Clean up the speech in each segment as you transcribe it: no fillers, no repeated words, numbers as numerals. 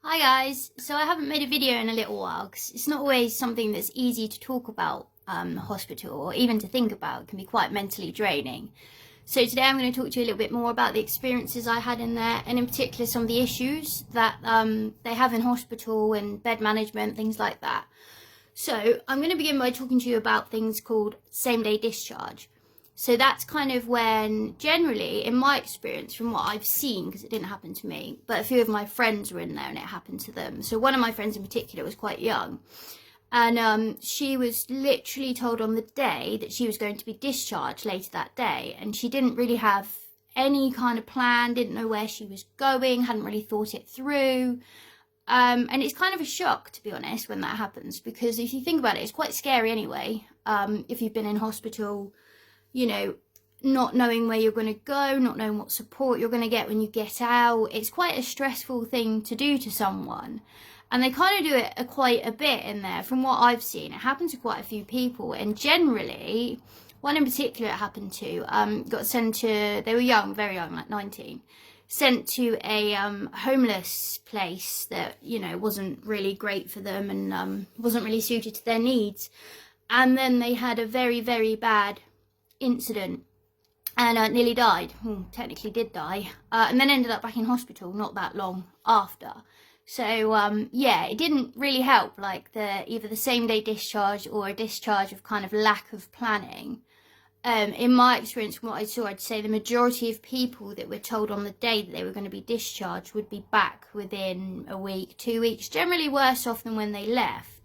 Hi guys, so I haven't made a video in a little while because it's not always something that's easy to talk about, hospital, or even to think about. It can be quite mentally draining. So today I'm going to talk to you a little bit more about the experiences I had in there, and in particular some of the issues that they have in hospital and bed management, things like that. So I'm going to begin by talking to you about things called same day discharge. So that's kind of when, generally, in my experience, from what I've seen, because it didn't happen to me, but a few of my friends were in there and it happened to them. So one of my friends in particular was quite young. And she was literally told on the day that she was going to be discharged later that day. And she didn't really have any kind of plan, didn't know where she was going, hadn't really thought it through. And it's kind of a shock, to be honest, when that happens. Because if you think about it, it's quite scary anyway. If you've been in hospital, you know, not knowing where you're going to go, not knowing what support you're going to get when you get out. It's quite a stressful thing to do to someone. And they kind of do it quite a bit in there. From what I've seen, it happened to quite a few people. And generally, one in particular it happened to, got sent to, they were young, very young, like 19, sent to a homeless place that, you know, wasn't really great for them and wasn't really suited to their needs. And then they had a very, very bad incident and nearly died. Technically did die, and then ended up back in hospital not that long after. So yeah, it didn't really help, like either the same day discharge or a discharge of kind of lack of planning. In my experience, from what I saw, I'd say the majority of people that were told on the day that they were going to be discharged would be back within a week, 2 weeks, generally worse off than when they left.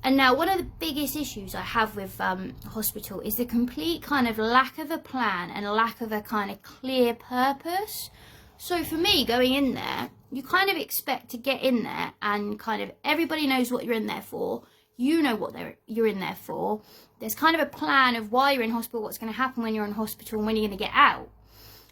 And now one of the biggest issues I have with hospital is the complete kind of lack of a plan and lack of a kind of clear purpose. So for me, going in there, you kind of expect to get in there and kind of everybody knows what you're in there for. You know what you're in there for. There's kind of a plan of why you're in hospital, what's going to happen when you're in hospital and when you're going to get out.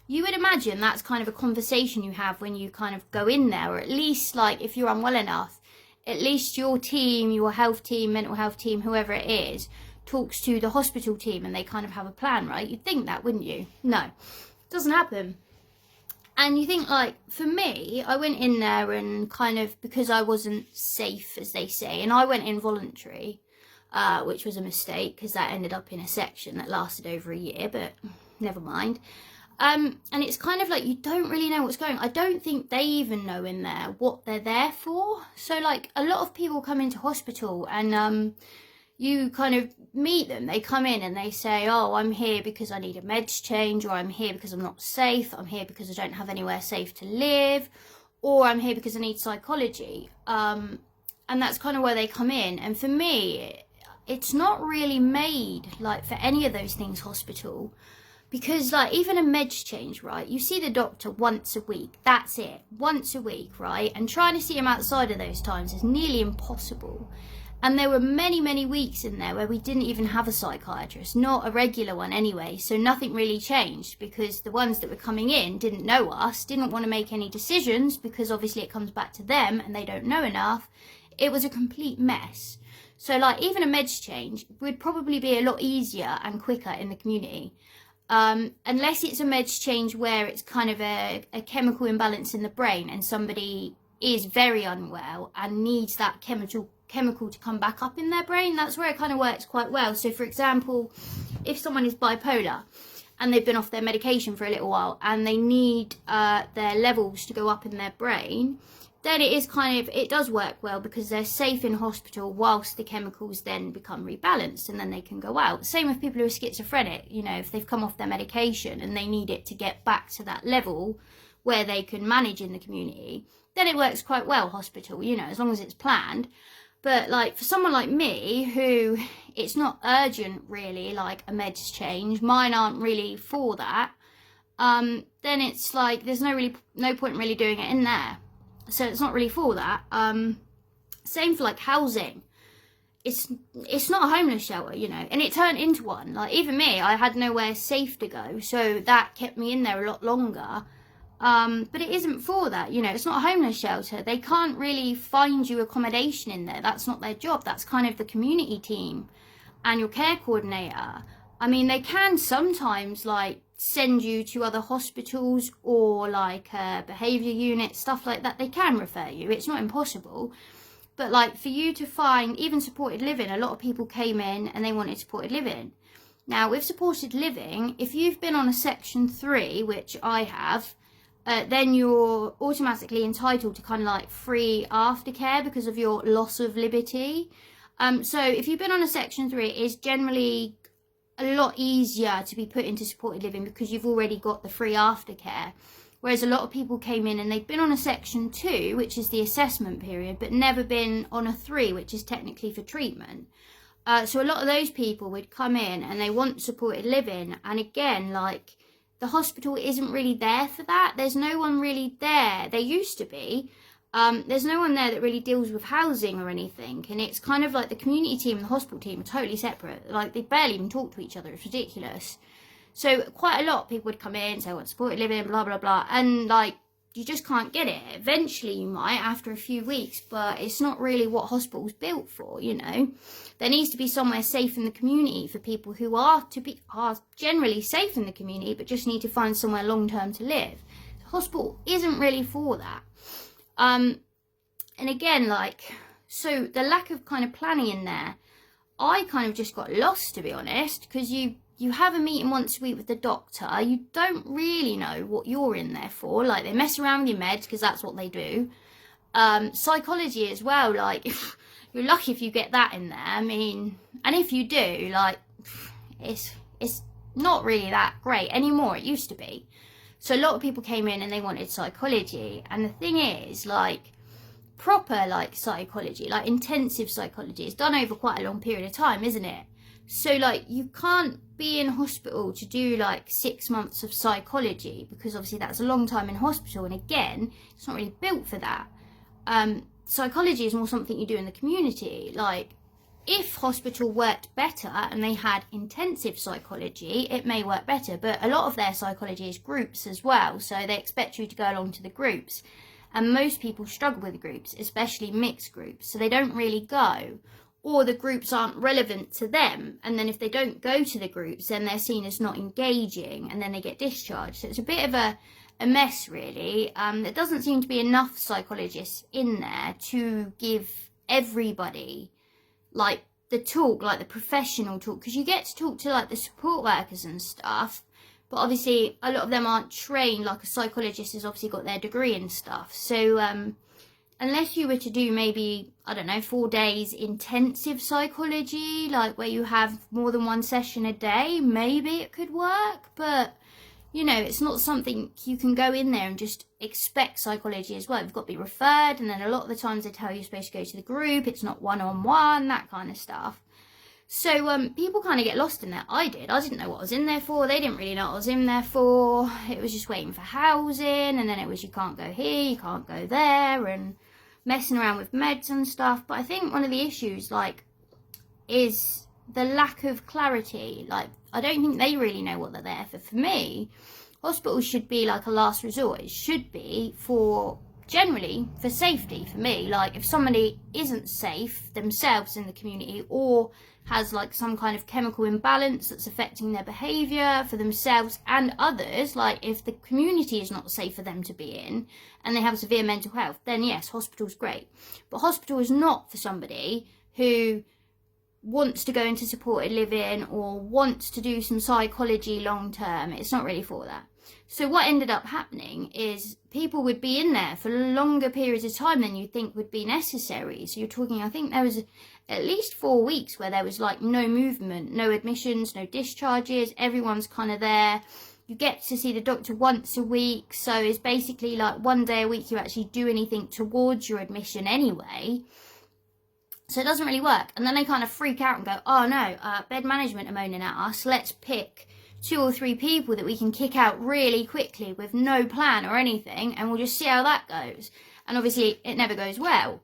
You would imagine that's kind of a conversation you have when you kind of go in there, or at least like if you're unwell enough, at least your team, your health team, mental health team, whoever it is, talks to the hospital team and they kind of have a plan, right? You'd think that, wouldn't you? No, it doesn't happen. And you think, like, for me, I went in there and kind of, because I wasn't safe, as they say, and I went in voluntary, which was a mistake because that ended up in a section that lasted over a year, but never mind. And it's kind of like you don't really know what's going on. I don't think they even know in there what they're there for. So like a lot of people come into hospital and you kind of meet them. They come in and they say, oh, I'm here because I need a meds change, or I'm here because I'm not safe, I'm here because I don't have anywhere safe to live, or I'm here because I need psychology. And that's kind of where they come in. And for me, it's not really made like for any of those things hospital. Because, like, even a meds change, right? You see the doctor once a week. That's it. Once a week, right? And trying to see him outside of those times is nearly impossible. And there were many, many weeks in there where we didn't even have a psychiatrist. Not a regular one anyway. So nothing really changed because the ones that were coming in didn't know us, didn't want to make any decisions because obviously it comes back to them and they don't know enough. It was a complete mess. So, like, even a meds change would probably be a lot easier and quicker in the community. Unless it's a meds change where it's kind of a chemical imbalance in the brain and somebody is very unwell and needs that chemical to come back up in their brain, that's where it kind of works quite well. So for example, if someone is bipolar and they've been off their medication for a little while and they need their levels to go up in their brain, then it does work well because they're safe in hospital whilst the chemicals then become rebalanced and then they can go out. Same with people who are schizophrenic, you know, if they've come off their medication and they need it to get back to that level where they can manage in the community, then it works quite well, hospital, you know, as long as it's planned. But like for someone like me who it's not urgent really, like a meds change, mine aren't really for that, then it's like there's no point really doing it in there. So it's not really for that. Same for like housing. It's not a homeless shelter, you know, and it turned into one. Like even me, I had nowhere safe to go, so that kept me in there a lot longer. But it isn't for that, you know, it's not a homeless shelter. They can't really find you accommodation in there. That's not their job. That's kind of the community team and your care coordinator. I mean, they can sometimes like send you to other hospitals or like behaviour units, stuff like that. They can refer you. It's not impossible. But like for you to find even supported living, a lot of people came in and they wanted supported living. Now with supported living, if you've been on a section 3, which I have, then you're automatically entitled to kind of like free aftercare because of your loss of liberty. So if you've been on a section 3, it is generally a lot easier to be put into supported living because you've already got the free aftercare. Whereas a lot of people came in and they've been on a section 2, which is the assessment period, but never been on a 3, which is technically for treatment. So a lot of those people would come in and they want supported living. And again, like the hospital isn't really there for that. There's no one really there. There used to be. There's no one there that really deals with housing or anything. And it's kind of like the community team and the hospital team are totally separate. Like they barely even talk to each other. It's ridiculous. So quite a lot of people would come in, say, I want supported living, blah, blah, blah. And like, you just can't get it. Eventually you might after a few weeks, but it's not really what hospital's built for, you know. There needs to be somewhere safe in the community for people who are generally safe in the community, but just need to find somewhere long-term to live. The hospital isn't really for that. And again, like, so the lack of kind of planning in there, I kind of just got lost, to be honest, because you have a meeting once a week with the doctor. You don't really know what you're in there for. Like, they mess around with your meds because that's what they do. Psychology as well, like, you're lucky if you get that in there. I mean, and if you do, like, it's not really that great anymore. It used to be. So a lot of people came in and they wanted psychology. And the thing is, like, proper, like, psychology, like, intensive psychology is done over quite a long period of time, isn't it? So, like, you can't be in hospital to do, like, 6 months of psychology because, obviously, that's a long time in hospital. And, again, it's not really built for that. Psychology is more something you do in the community. Like, if hospital worked better and they had intensive psychology, it may work better. But a lot of their psychology is groups as well. So they expect you to go along to the groups. And most people struggle with groups, especially mixed groups. So they don't really go. Or the groups aren't relevant to them. And then if they don't go to the groups, then they're seen as not engaging. And then they get discharged. So it's a bit of a mess, really. There doesn't seem to be enough psychologists in there to give everybody like the talk, like the professional talk, because you get to talk to like the support workers and stuff, but obviously a lot of them aren't trained. Like a psychologist has obviously got their degree and stuff, so unless you were to do maybe, I don't know, 4 days intensive psychology, like where you have more than one session a day, maybe it could work. But you know, it's not something you can go in there and just expect psychology as well. You've got to be referred, and then a lot of the times they tell you you're supposed to go to the group. It's not one-on-one, that kind of stuff. So people kind of get lost in that. I did. I didn't know what I was in there for. They didn't really know what I was in there for. It was just waiting for housing, and then it was you can't go here, you can't go there, and messing around with meds and stuff. But I think one of the issues, like, is the lack of clarity. Like, I don't think they really know what they're there for. For me, hospitals should be like a last resort. It should be for, generally, for safety for me. Like, if somebody isn't safe themselves in the community or has like some kind of chemical imbalance that's affecting their behaviour for themselves and others, like if the community is not safe for them to be in and they have severe mental health, then yes, hospital's great. But hospital is not for somebody who wants to go into supported living or wants to do some psychology long term. It's not really for that. So what ended up happening is people would be in there for longer periods of time than you think would be necessary. So you're talking, I think there was at least 4 weeks where there was like no movement, no admissions, no discharges. Everyone's kind of there. You get to see the doctor once a week. So it's basically like 1 day a week you actually do anything towards your admission anyway. So it doesn't really work. And then they kind of freak out and go, oh no, bed management are moaning at us. Let's pick 2 or 3 people that we can kick out really quickly with no plan or anything, and we'll just see how that goes. And obviously it never goes well.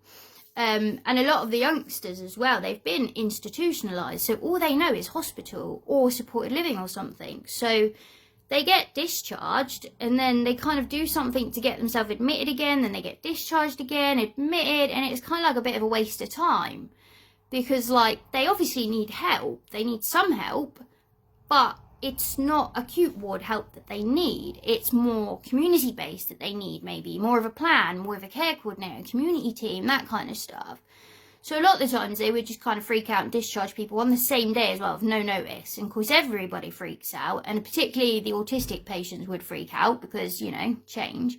And a lot of the youngsters as well, they've been institutionalised. So all they know is hospital or supported living or something. So they get discharged and then they kind of do something to get themselves admitted again. Then they get discharged again, admitted. And it's kind of like a bit of a waste of time. Because, like, they obviously need help. They need some help. but it's not acute ward help that they need. It's more community based that they need, maybe more of a plan, more of a care coordinator, community team, that kind of stuff. So a lot of the times they would just kind of freak out and discharge people on the same day as well, with no notice. And of course everybody freaks out, and particularly the autistic patients would freak out because, you know, change.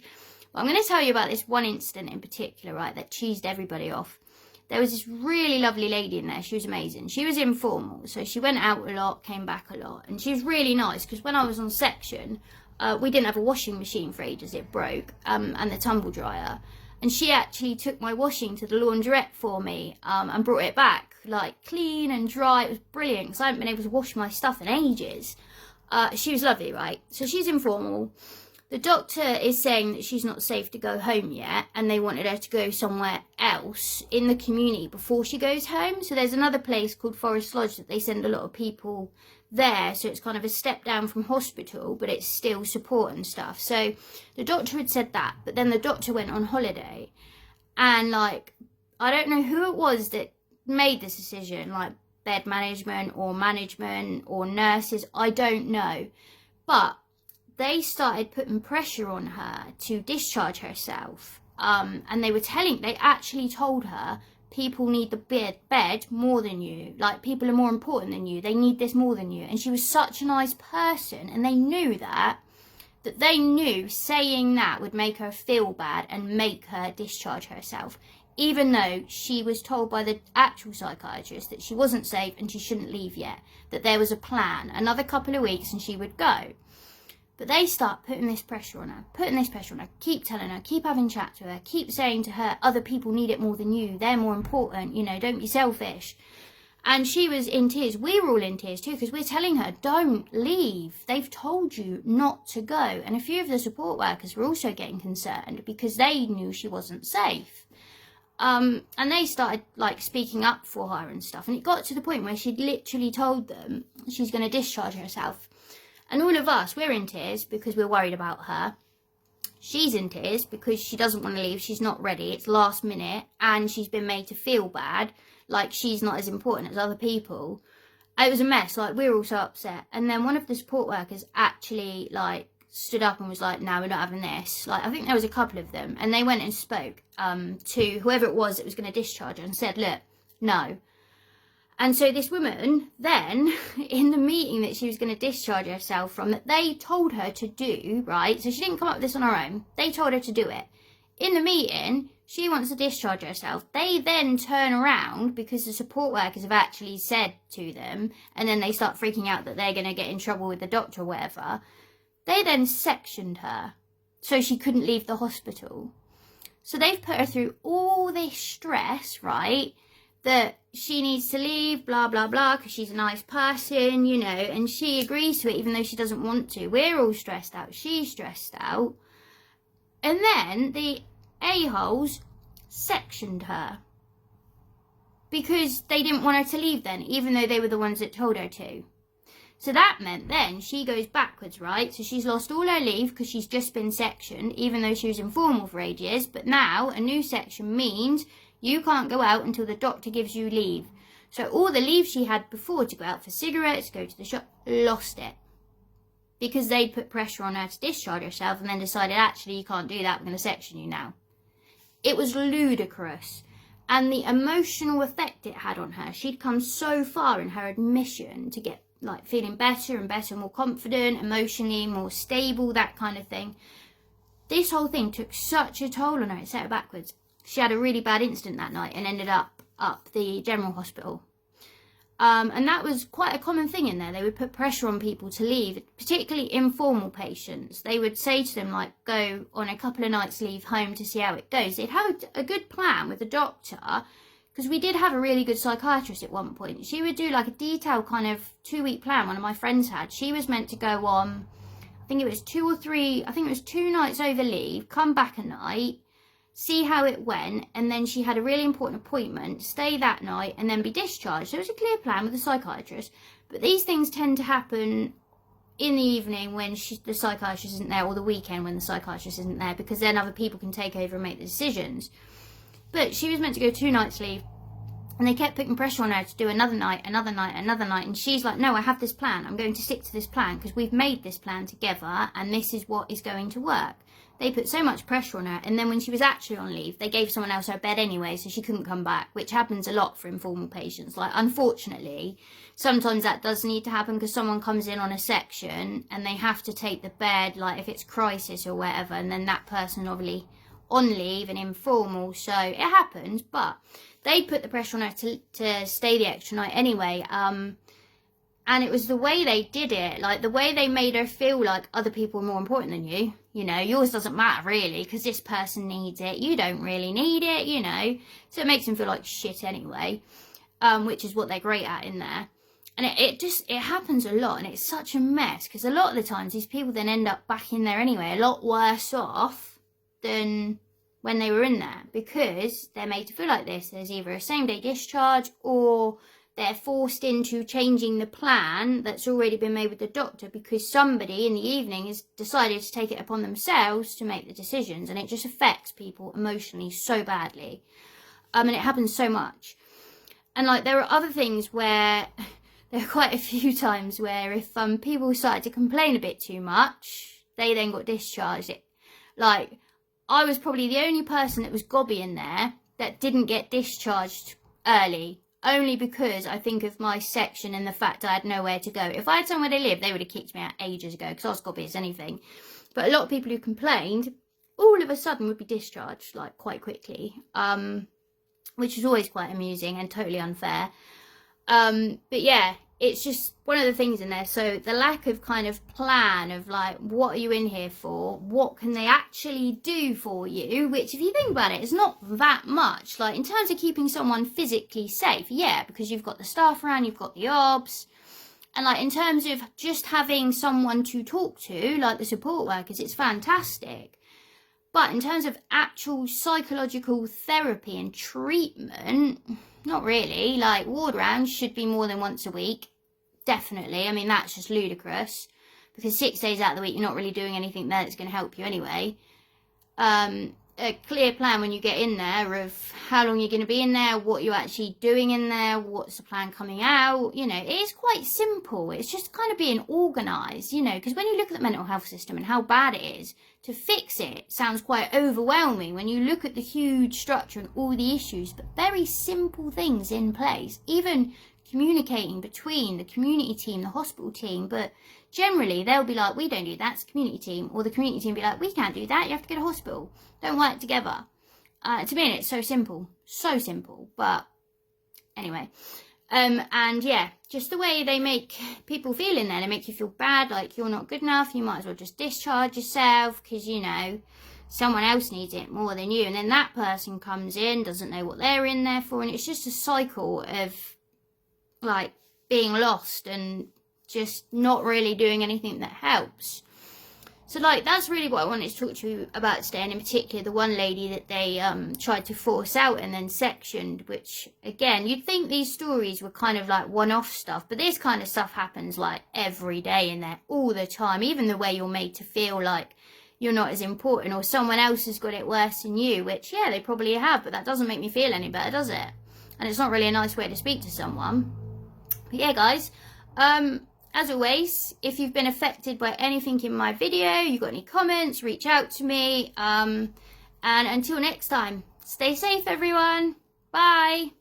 But I'm going to tell you about this one incident in particular, right, that cheesed everybody off. There was this really lovely lady in there. She was amazing. She was informal, so she went out a lot, came back a lot. And she was really nice because when I was on section, we didn't have a washing machine for ages. It broke, and the tumble dryer. And she actually took my washing to the laundrette for me, and brought it back, like, clean and dry. It was brilliant, because I hadn't been able to wash my stuff in ages. She was lovely, right? So she's informal. The doctor is saying that she's not safe to go home yet, and they wanted her to go somewhere else in the community before she goes home. So there's another place called Forest Lodge that they send a lot of people there, so it's kind of a step down from hospital, but it's still support and stuff. So the doctor had said that, but then the doctor went on holiday, and like, I don't know who it was that made this decision, like bed management or nurses, I don't know, but they started putting pressure on her to discharge herself, and they actually told her, people need the bed more than you. Like, people are more important than you. They need this more than you. And she was such a nice person, and they knew that they knew saying that would make her feel bad and make her discharge herself, even though she was told by the actual psychiatrist that she wasn't safe and she shouldn't leave yet, that there was a plan, another couple of weeks and she would go. But they start putting this pressure on her, keep telling her, keep having chats with her, keep saying to her, other people need it more than you, they're more important, you know, don't be selfish. And she was in tears. We were all in tears too, because we're telling her, don't leave. They've told you not to go. And a few of the support workers were also getting concerned because they knew she wasn't safe. And they started, like, speaking up for her and stuff. And it got to the point where she'd literally told them she's going to discharge herself. And all of us, we're in tears because we're worried about her. She's in tears because she doesn't want to leave. She's not ready. It's last minute. And she's been made to feel bad, like she's not as important as other people. It was a mess. Like, we were all so upset. And then one of the support workers actually, like, stood up and was like, no, we're not having this. Like, I think there was a couple of them. And they went and spoke to whoever it was that was going to discharge her and said, look, no. And so this woman then, in the meeting that she was going to discharge herself from, that they told her to do, right? So she didn't come up with this on her own. They told her to do it. In the meeting, she wants to discharge herself. They then turn around because the support workers have actually said to them, and then they start freaking out that they're going to get in trouble with the doctor or whatever. They then sectioned her so she couldn't leave the hospital. So they've put her through all this stress, right? That she needs to leave, blah, blah, blah, because she's a nice person, you know, and she agrees to it even though she doesn't want to. We're all stressed out. She's stressed out. And then the a-holes sectioned her because they didn't want her to leave then, even though they were the ones that told her to. So that meant then she goes backwards, right? So she's lost all her leave because she's just been sectioned, even though she was informal for ages. But now a new section means you can't go out until the doctor gives you leave. So all the leave she had before to go out for cigarettes, go to the shop, lost it. Because they'd put pressure on her to discharge herself and then decided, actually, you can't do that, we're going to section you now. It was ludicrous. And the emotional effect it had on her, she'd come so far in her admission to get, like, feeling better and better, more confident, emotionally, more stable, that kind of thing. This whole thing took such a toll on her, it set her backwards. She had a really bad incident that night and ended up the general hospital. And that was quite a common thing in there. They would put pressure on people to leave, particularly informal patients. They would say to them, like, go on a couple of nights leave home to see how it goes. They'd have a good plan with the doctor, because we did have a really good psychiatrist at one point. She would do like a detailed kind of 2-week plan one of my friends had. She was meant to go on, I think it was 2 nights over leave, come back a night, see how it went, and then she had a really important appointment, stay that night, and then be discharged. So it was a clear plan with the psychiatrist. But these things tend to happen in the evening when the psychiatrist isn't there, or the weekend when the psychiatrist isn't there, because then other people can take over and make the decisions. But she was meant to go 2 nights leave, And they kept putting pressure on her to do another night, another night, another night. And she's like, no, I have this plan. I'm going to stick to this plan because we've made this plan together and this is what is going to work. They put so much pressure on her. And then when she was actually on leave, they gave someone else her bed anyway, so she couldn't come back, which happens a lot for informal patients. Like, unfortunately, sometimes that does need to happen because someone comes in on a section and they have to take the bed, like if it's crisis or whatever, and then that person obviously on leave and informal, so it happens. But they put the pressure on her to stay the extra night anyway, and it was the way they did it, like the way they made her feel like other people are more important than you. You know, yours doesn't matter really because this person needs it, you don't really need it, you know, so it makes them feel like shit anyway, which is what they're great at in there. And it happens a lot, and it's such a mess because a lot of the times these people then end up back in there anyway, a lot worse off than when they were in there, because they're made to feel like this. There's either a same-day discharge or they're forced into changing the plan that's already been made with the doctor because somebody in the evening has decided to take it upon themselves to make the decisions, and it just affects people emotionally so badly. And it happens so much. And like, there are other things where there are quite a few times where if people started to complain a bit too much, they then got discharged. Like, I was probably the only person that was gobby in there that didn't get discharged early, only because I think of my section and the fact I had nowhere to go. If I had somewhere to live, they would have kicked me out ages ago because I was gobby as anything. But a lot of people who complained all of a sudden would be discharged like quite quickly, which is always quite amusing and totally unfair. But yeah, it's just one of the things in there. So the lack of kind of plan of like, what are you in here for? What can they actually do for you? Which, if you think about it, is not that much. Like, in terms of keeping someone physically safe, yeah, because you've got the staff around, you've got the obs. And like, in terms of just having someone to talk to, like the support workers, it's fantastic. But in terms of actual psychological therapy and treatment, not really. Like, ward rounds should be more than once a week. Definitely. I mean, that's just ludicrous. Because 6 days out of the week, you're not really doing anything there that's going to help you anyway. A clear plan when you get in there of how long you're going to be in there, what you're actually doing in there, what's the plan coming out. You know, it is quite simple. It's just kind of being organised, you know, because when you look at the mental health system and how bad it is, to fix it sounds quite overwhelming when you look at the huge structure and all the issues, but very simple things in place, even communicating between the community team, the hospital team. But generally they'll be like, we don't do that, it's the community team, or the community team be like, we can't do that, you have to go to hospital, don't work together. To me, it's so simple, but anyway. And yeah, just the way they make people feel in there, they make you feel bad, like you're not good enough, you might as well just discharge yourself because, you know, someone else needs it more than you. And then that person comes in, doesn't know what they're in there for, and it's just a cycle of like being lost and just not really doing anything that helps. So like, that's really what I wanted to talk to you about today, and in particular the one lady that they tried to force out and then sectioned, which again, you'd think these stories were kind of like one-off stuff, but this kind of stuff happens like every day in there, all the time. Even the way you're made to feel like you're not as important, or someone else has got it worse than you, which yeah, they probably have, but that doesn't make me feel any better, does it? And it's not really a nice way to speak to someone. But yeah, guys, as always, if you've been affected by anything in my video, you've got any comments, reach out to me. And until next time, stay safe, everyone. Bye.